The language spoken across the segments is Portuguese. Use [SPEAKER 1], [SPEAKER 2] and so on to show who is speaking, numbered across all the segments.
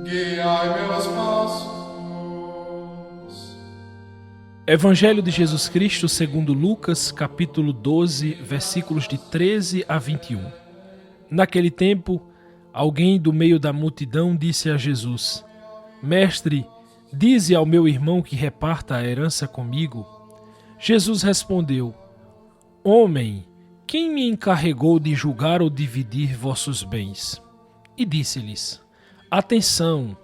[SPEAKER 1] guiai meus passos.
[SPEAKER 2] Evangelho de Jesus Cristo segundo Lucas, capítulo 12, versículos de 13 a 21. Naquele tempo, alguém do meio da multidão disse a Jesus: Mestre, dize ao meu irmão que reparta a herança comigo. Jesus respondeu: Homem, quem me encarregou de julgar ou dividir vossos bens? E disse-lhes: Atenção,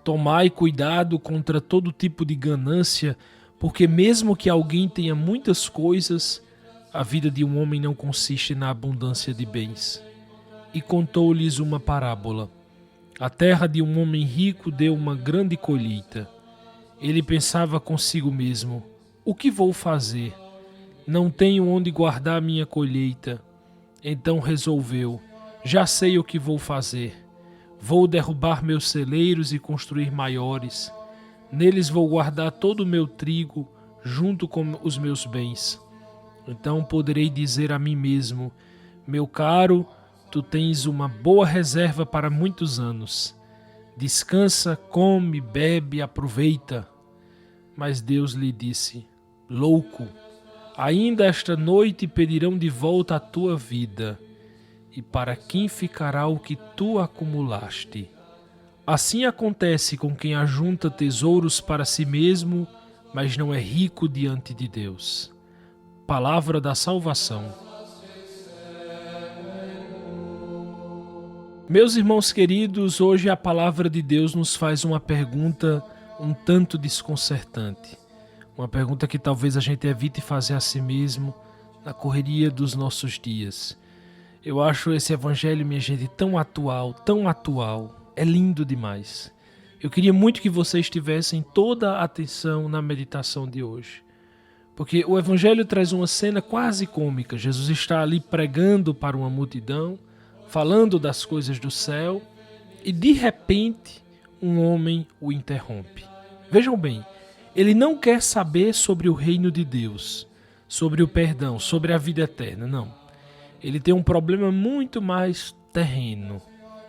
[SPEAKER 2] tomai cuidado contra todo tipo de ganância, porque mesmo que alguém tenha muitas coisas, a vida de um homem não consiste na abundância de bens. E contou-lhes uma parábola. A terra de um homem rico deu uma grande colheita. Ele pensava consigo mesmo: o que vou fazer? Não tenho onde guardar minha colheita. Então resolveu: já sei o que vou fazer. Vou derrubar meus celeiros e construir maiores. Neles vou guardar todo o meu trigo, junto com os meus bens. Então poderei dizer a mim mesmo: meu caro, tu tens uma boa reserva para muitos anos. Descansa, come, bebe, aproveita. Mas Deus lhe disse: louco, ainda esta noite pedirão de volta a tua vida. E para quem ficará o que tu acumulaste? Assim acontece com quem ajunta tesouros para si mesmo, mas não é rico diante de Deus. Palavra da salvação. Meus irmãos queridos, hoje a palavra de Deus nos faz uma pergunta um tanto desconcertante. Uma pergunta que talvez a gente evite fazer a si mesmo na correria dos nossos dias. Eu acho esse evangelho, minha gente, tão atual, tão atual. É lindo demais. Eu queria muito que vocês tivessem toda a atenção na meditação de hoje. Porque o evangelho traz uma cena quase cômica. Jesus está ali pregando para uma multidão, falando das coisas do céu, e de repente um homem o interrompe. Vejam bem, ele não quer saber sobre o reino de Deus, sobre o perdão, sobre a vida eterna, não. Ele tem um problema muito mais terreno.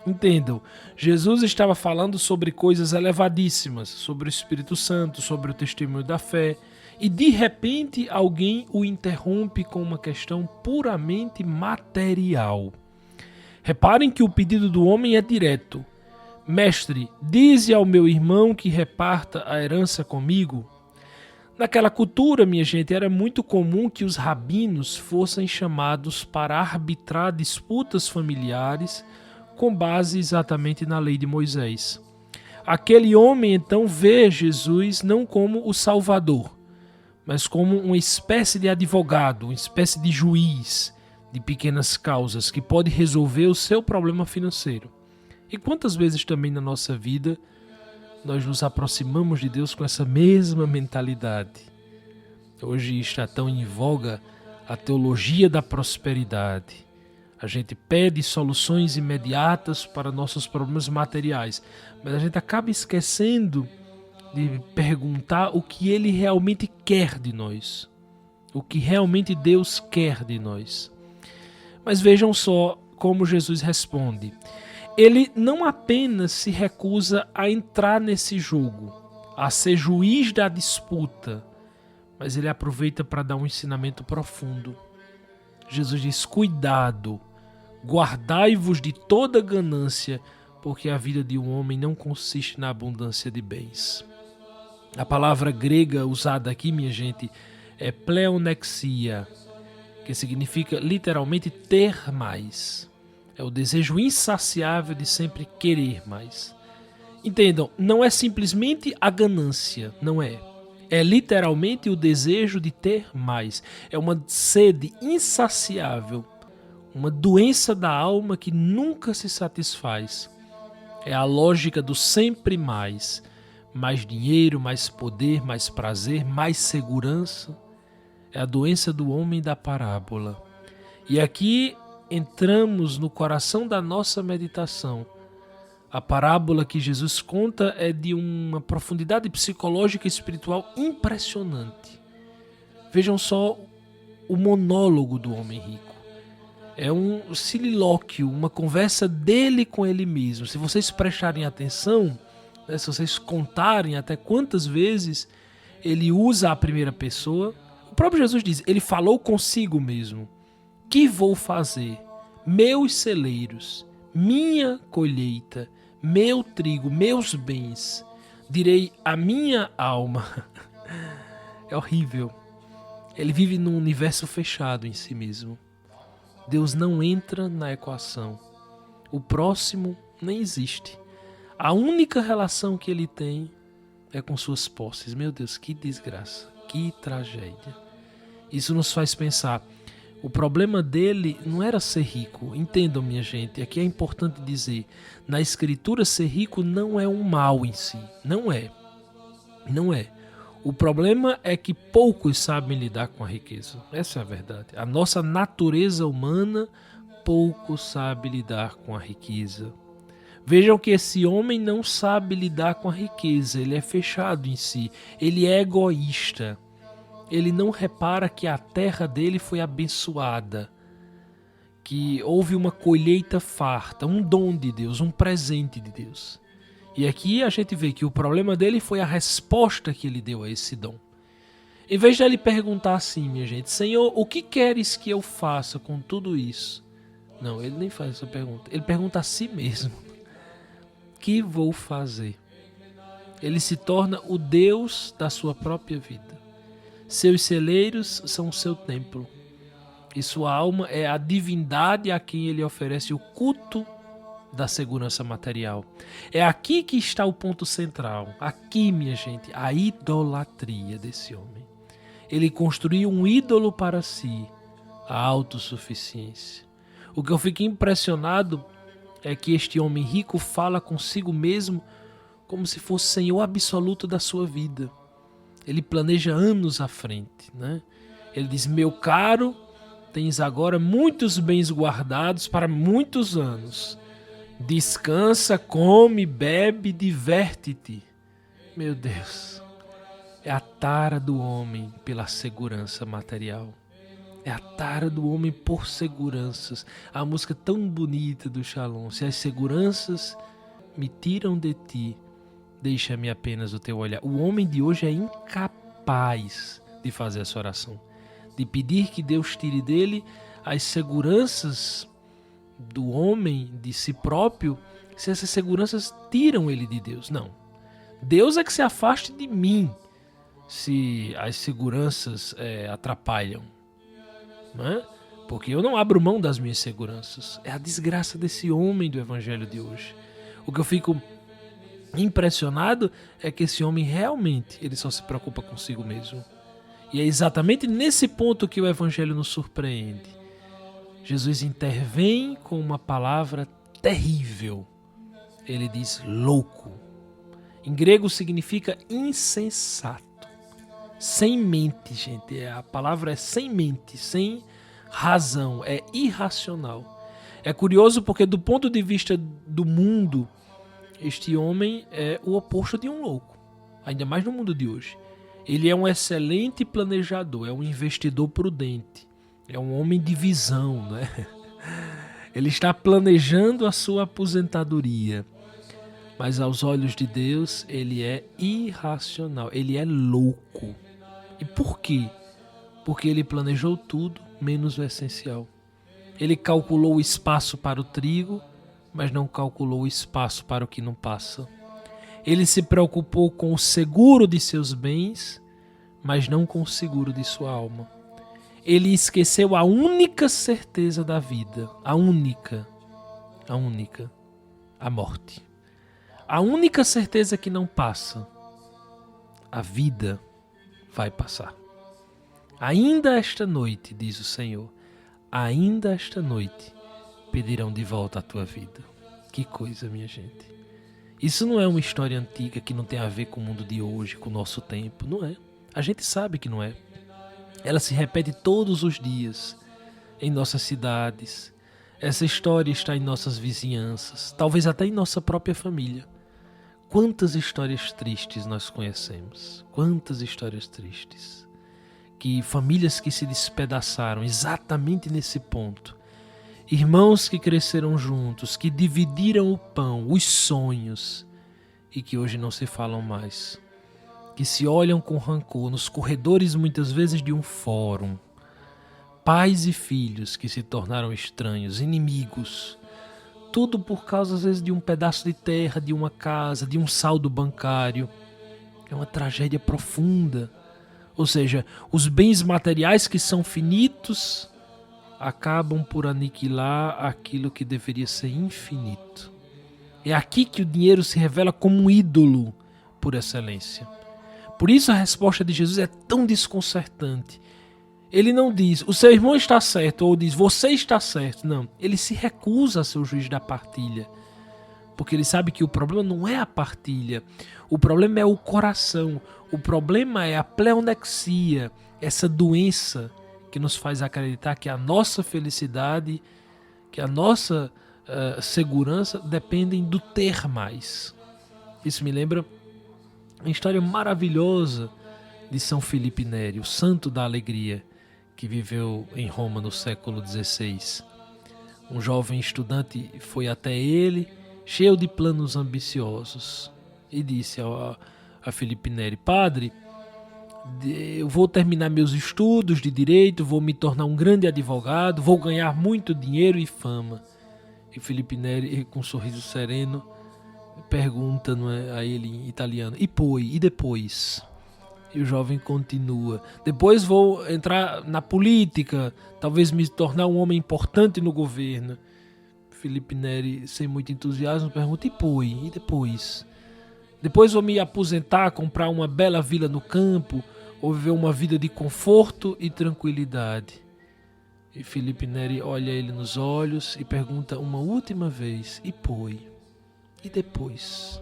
[SPEAKER 2] Entendam, Jesus estava falando sobre coisas elevadíssimas, sobre o Espírito Santo, sobre o testemunho da fé, e de repente alguém o interrompe com uma questão puramente material. Reparem que o pedido do homem é direto. Mestre, dize ao meu irmão que reparta a herança comigo. Naquela cultura, minha gente, era muito comum que os rabinos fossem chamados para arbitrar disputas familiares com base exatamente na lei de Moisés. Aquele homem, então, vê Jesus não como o Salvador, mas como uma espécie de advogado, uma espécie de juiz de pequenas causas que pode resolver o seu problema financeiro. E quantas vezes também na nossa vida nós nos aproximamos de Deus com essa mesma mentalidade? Hoje está tão em voga a teologia da prosperidade. A gente pede soluções imediatas para nossos problemas materiais, mas a gente acaba esquecendo de perguntar o que Ele realmente quer de nós, o que realmente Deus quer de nós. Mas vejam só como Jesus responde. Ele não apenas se recusa a entrar nesse jogo, a ser juiz da disputa, mas ele aproveita para dar um ensinamento profundo. Jesus diz: cuidado, guardai-vos de toda ganância, porque a vida de um homem não consiste na abundância de bens. A palavra grega usada aqui, minha gente, é pleonexia, que significa literalmente ter mais. É o desejo insaciável de sempre querer mais. Entendam, não é simplesmente a ganância, não é. É literalmente o desejo de ter mais. É uma sede insaciável, uma doença da alma que nunca se satisfaz. É a lógica do sempre mais. Mais dinheiro, mais poder, mais prazer, mais segurança. É a doença do homem da parábola. E aqui entramos no coração da nossa meditação. A parábola que Jesus conta é de uma profundidade psicológica e espiritual impressionante. Vejam só o monólogo do homem rico. É um solilóquio, uma conversa dele com ele mesmo. Se vocês prestarem atenção, né, se vocês contarem até quantas vezes ele usa a primeira pessoa, o próprio Jesus diz, ele falou consigo mesmo. Que vou fazer? Meus celeiros, minha colheita, meu trigo, meus bens, direi a minha alma. É horrível. Ele vive num universo fechado em si mesmo. Deus não entra na equação. O próximo nem existe. A única relação que ele tem é com suas posses. Meu Deus, que desgraça, que tragédia. Isso nos faz pensar. O problema dele não era ser rico. Entendam, minha gente, aqui é importante dizer. Na Escritura, ser rico não é um mal em si. Não é. Não é. O problema é que poucos sabem lidar com a riqueza. Essa é a verdade. A nossa natureza humana, pouco sabe lidar com a riqueza. Vejam que esse homem não sabe lidar com a riqueza. Ele é fechado em si. Ele é egoísta. Ele não repara que a terra dele foi abençoada. Que houve uma colheita farta, um dom de Deus, um presente de Deus. E aqui a gente vê que o problema dele foi a resposta que ele deu a esse dom. Em vez de ele perguntar assim, minha gente, Senhor, o que queres que eu faça com tudo isso? Não, ele nem faz essa pergunta. Ele pergunta a si mesmo. Que vou fazer? Ele se torna o Deus da sua própria vida. Seus celeiros são o seu templo. E sua alma é a divindade a quem ele oferece o culto da segurança material. É aqui que está o ponto central. Aqui, minha gente, a idolatria desse homem. Ele construiu um ídolo para si, a autossuficiência. O que eu fico impressionado é que este homem rico fala consigo mesmo como se fosse senhor absoluto da sua vida. Ele planeja anos à frente, né? Ele diz, meu caro, tens agora muitos bens guardados para muitos anos. Descansa, come, bebe, diverte-te. Meu Deus, é a tara do homem pela segurança material. É a tara do homem por seguranças. A música tão bonita do Shalom. Se as seguranças me tiram de ti, deixa-me apenas o teu olhar. O homem de hoje é incapaz de fazer essa oração. De pedir que Deus tire dele as seguranças do homem, de si próprio, se essas seguranças tiram ele de Deus. Não. Deus é que se afaste de mim se as seguranças atrapalham. Não é? Porque eu não abro mão das minhas seguranças. É a desgraça desse homem do evangelho de hoje. O que eu fico impressionado é que esse homem realmente ele só se preocupa consigo mesmo. E é exatamente nesse ponto que o evangelho nos surpreende. Jesus intervém com uma palavra terrível. Ele diz louco. Em grego significa insensato. Sem mente, gente. A palavra é sem mente, sem razão. É irracional. É curioso porque do ponto de vista do mundo, este homem é o oposto de um louco. Ainda mais no mundo de hoje. Ele é um excelente planejador, é um investidor prudente. É um homem de visão, né? Ele está planejando a sua aposentadoria. Mas aos olhos de Deus, ele é irracional. Ele é louco. E por quê? Porque ele planejou tudo, menos o essencial. Ele calculou o espaço para o trigo, mas não calculou o espaço para o que não passa. Ele se preocupou com o seguro de seus bens, mas não com o seguro de sua alma. Ele esqueceu a única certeza da vida, a morte. A única certeza que não passa, a vida vai passar. Ainda esta noite, diz o Senhor, ainda esta noite pedirão de volta a tua vida. Que coisa, minha gente. Isso não é uma história antiga que não tem a ver com o mundo de hoje, com o nosso tempo, não é. A gente sabe que não é. Ela se repete todos os dias em nossas cidades. Essa história está em nossas vizinhanças, talvez até em nossa própria família. Quantas histórias tristes nós conhecemos? Quantas histórias tristes? Que famílias que se despedaçaram exatamente nesse ponto. Irmãos que cresceram juntos, que dividiram o pão, os sonhos, e que hoje não se falam mais. Que se olham com rancor nos corredores muitas vezes de um fórum. Pais e filhos que se tornaram estranhos, inimigos. Tudo por causa às vezes de um pedaço de terra, de uma casa, de um saldo bancário. É uma tragédia profunda. Ou seja, os bens materiais que são finitos acabam por aniquilar aquilo que deveria ser infinito. É aqui que o dinheiro se revela como um ídolo por excelência. Por isso a resposta de Jesus é tão desconcertante. Ele não diz, o seu irmão está certo, ou diz, você está certo. Não, ele se recusa a ser o juiz da partilha. Porque ele sabe que o problema não é a partilha. O problema é o coração. O problema é a pleonexia, essa doença que nos faz acreditar que a nossa felicidade, que a nossa segurança dependem do ter mais. Isso me lembra uma história maravilhosa de São Felipe Neri, o santo da alegria, que viveu em Roma no século XVI. Um jovem estudante foi até ele, cheio de planos ambiciosos, e disse a Felipe Neri: Padre, eu vou terminar meus estudos de direito, vou me tornar um grande advogado, vou ganhar muito dinheiro e fama. E Felipe Neri, com um sorriso sereno, pergunta a ele em italiano: e depois? E o jovem continua: depois vou entrar na política, talvez me tornar um homem importante no governo. Felipe Neri, sem muito entusiasmo, pergunta: e depois? Depois vou me aposentar, comprar uma bela vila no campo, ou viver uma vida de conforto e tranquilidade. E Felipe Neri olha ele nos olhos e pergunta uma última vez: e depois?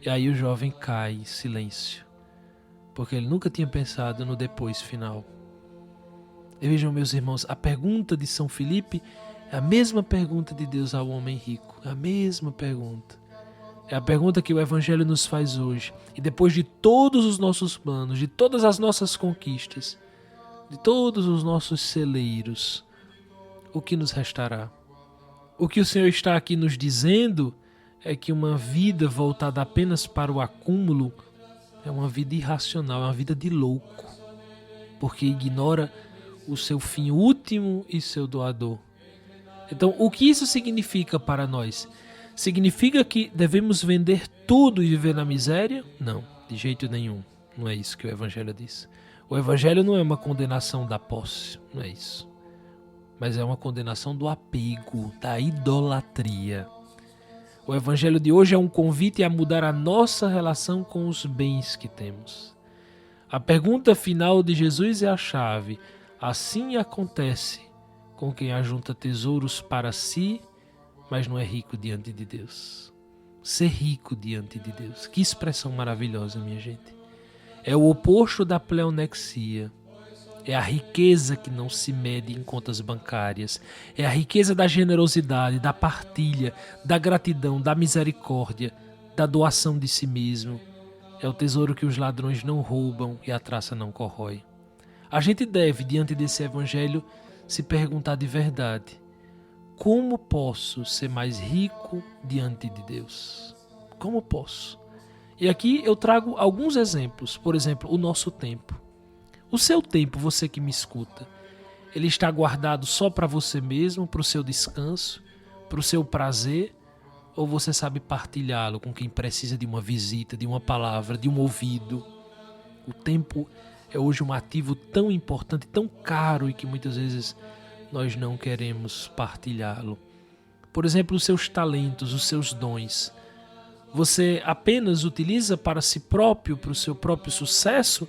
[SPEAKER 2] E aí o jovem cai em silêncio, porque ele nunca tinha pensado no depois final. E vejam, meus irmãos, a pergunta de São Felipe é a mesma pergunta de Deus ao homem rico, a mesma pergunta. É a pergunta que o Evangelho nos faz hoje. E depois de todos os nossos planos, de todas as nossas conquistas, de todos os nossos celeiros, o que nos restará? O que o Senhor está aqui nos dizendo é que uma vida voltada apenas para o acúmulo é uma vida irracional, é uma vida de louco, porque ignora o seu fim último e seu doador. Então, o que isso significa para nós? Significa que devemos vender tudo e viver na miséria? Não, de jeito nenhum. Não é isso que o Evangelho diz. O Evangelho não é uma condenação da posse, não é isso. Mas é uma condenação do apego, da idolatria. O Evangelho de hoje é um convite a mudar a nossa relação com os bens que temos. A pergunta final de Jesus é a chave. Assim acontece com quem ajunta tesouros para si, mas não é rico diante de Deus. Ser rico diante de Deus. Que expressão maravilhosa, minha gente. É o oposto da pleonexia. É a riqueza que não se mede em contas bancárias. É a riqueza da generosidade, da partilha, da gratidão, da misericórdia, da doação de si mesmo. É o tesouro que os ladrões não roubam e a traça não corrói. A gente deve, diante desse Evangelho, se perguntar de verdade: como posso ser mais rico diante de Deus? Como posso? E aqui eu trago alguns exemplos. Por exemplo, o nosso tempo. O seu tempo, você que me escuta, ele está guardado só para você mesmo, para o seu descanso, para o seu prazer? Ou você sabe partilhá-lo com quem precisa de uma visita, de uma palavra, de um ouvido? O tempo é hoje um ativo tão importante, tão caro, e que muitas vezes nós não queremos partilhá-lo. Por exemplo, os seus talentos, os seus dons. Você apenas utiliza para si próprio, para o seu próprio sucesso?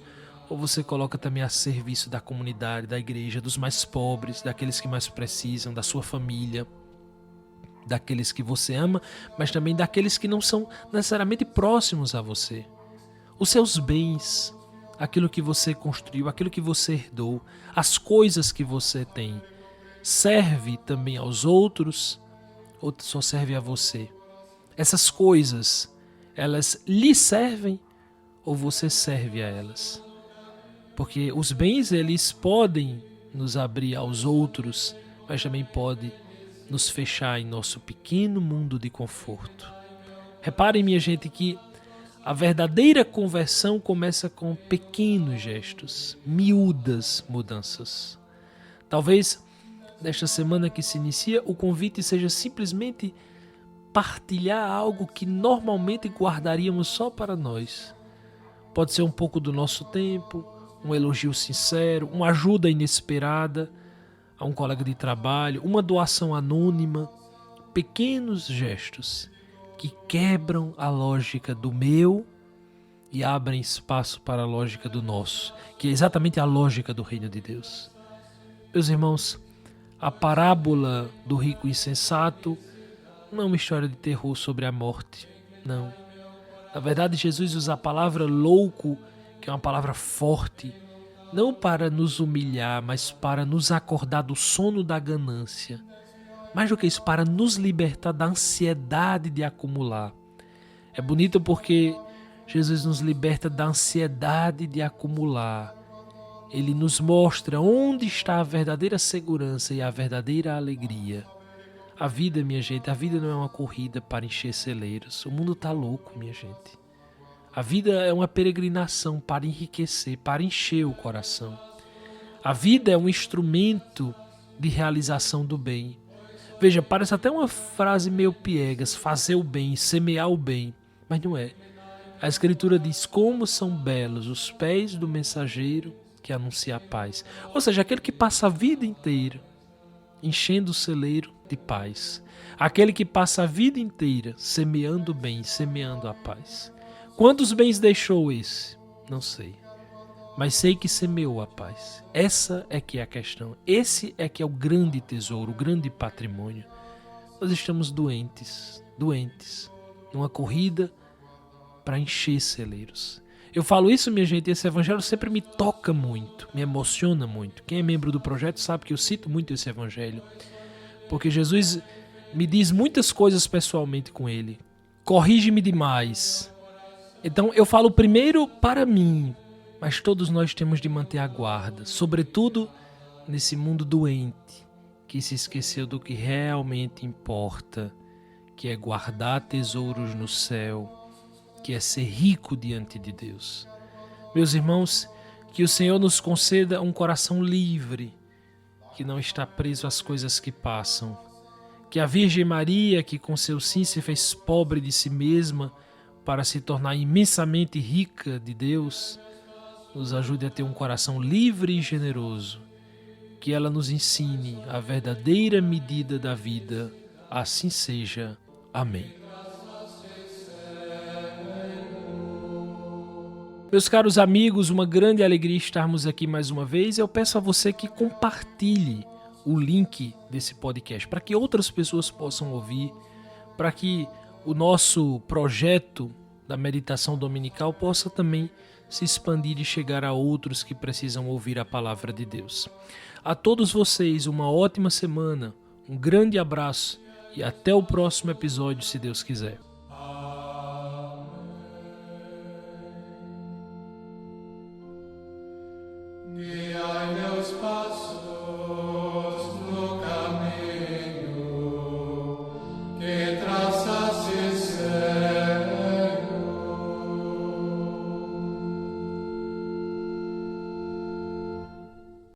[SPEAKER 2] Ou você coloca também a serviço da comunidade, da igreja, dos mais pobres, daqueles que mais precisam, da sua família, daqueles que você ama, mas também daqueles que não são necessariamente próximos a você? Os seus bens, aquilo que você construiu, aquilo que você herdou, as coisas que você tem, serve também aos outros ou só serve a você? Essas coisas, elas lhe servem ou você serve a elas? Porque os bens, eles podem nos abrir aos outros, mas também pode nos fechar em nosso pequeno mundo de conforto. Reparem, minha gente, que a verdadeira conversão começa com pequenos gestos, miúdas mudanças. Talvez, nesta semana que se inicia, o convite seja simplesmente partilhar algo que normalmente guardaríamos só para nós. Pode ser um pouco do nosso tempo, um elogio sincero, uma ajuda inesperada a um colega de trabalho, uma doação anônima, pequenos gestos que quebram a lógica do meu e abrem espaço para a lógica do nosso, que é exatamente a lógica do reino de Deus. Meus irmãos, a parábola do rico insensato não é uma história de terror sobre a morte, não. Na verdade, Jesus usa a palavra louco, que é uma palavra forte, não para nos humilhar, mas para nos acordar do sono da ganância. Mais do que isso, para nos libertar da ansiedade de acumular. É bonito porque Jesus nos liberta da ansiedade de acumular. Ele nos mostra onde está a verdadeira segurança e a verdadeira alegria. A vida, minha gente, a vida não é uma corrida para encher celeiros. O mundo está louco, minha gente. A vida é uma peregrinação para enriquecer, para encher o coração. A vida é um instrumento de realização do bem. Veja, parece até uma frase meio piegas, fazer o bem, semear o bem, mas não é. A Escritura diz como são belos os pés do mensageiro que anuncia a paz. Ou seja, aquele que passa a vida inteira enchendo o celeiro de paz. Aquele que passa a vida inteira semeando o bem, semeando a paz. Quantos bens deixou esse? Não sei. Mas sei que semeou a paz. Essa é que é a questão. Esse é que é o grande tesouro, o grande patrimônio. Nós estamos doentes, numa corrida para encher celeiros. Eu falo isso, minha gente, esse evangelho sempre me toca muito, me emociona muito. Quem é membro do projeto sabe que eu cito muito esse evangelho, porque Jesus me diz muitas coisas pessoalmente com ele. Corrige-me demais. Então eu falo primeiro para mim, mas todos nós temos de manter a guarda, sobretudo nesse mundo doente, que se esqueceu do que realmente importa, que é guardar tesouros no céu, que é ser rico diante de Deus. Meus irmãos, que o Senhor nos conceda um coração livre, que não está preso às coisas que passam. Que a Virgem Maria, que com seu sim se fez pobre de si mesma para se tornar imensamente rica de Deus, nos ajude a ter um coração livre e generoso. Que ela nos ensine a verdadeira medida da vida. Assim seja. Amém. Meus caros amigos, uma grande alegria estarmos aqui mais uma vez. Eu peço a você que compartilhe o link desse podcast para que outras pessoas possam ouvir, para que o nosso projeto da meditação dominical possa também se expandir e chegar a outros que precisam ouvir a palavra de Deus. A todos vocês, uma ótima semana, um grande abraço e até o próximo episódio, se Deus quiser.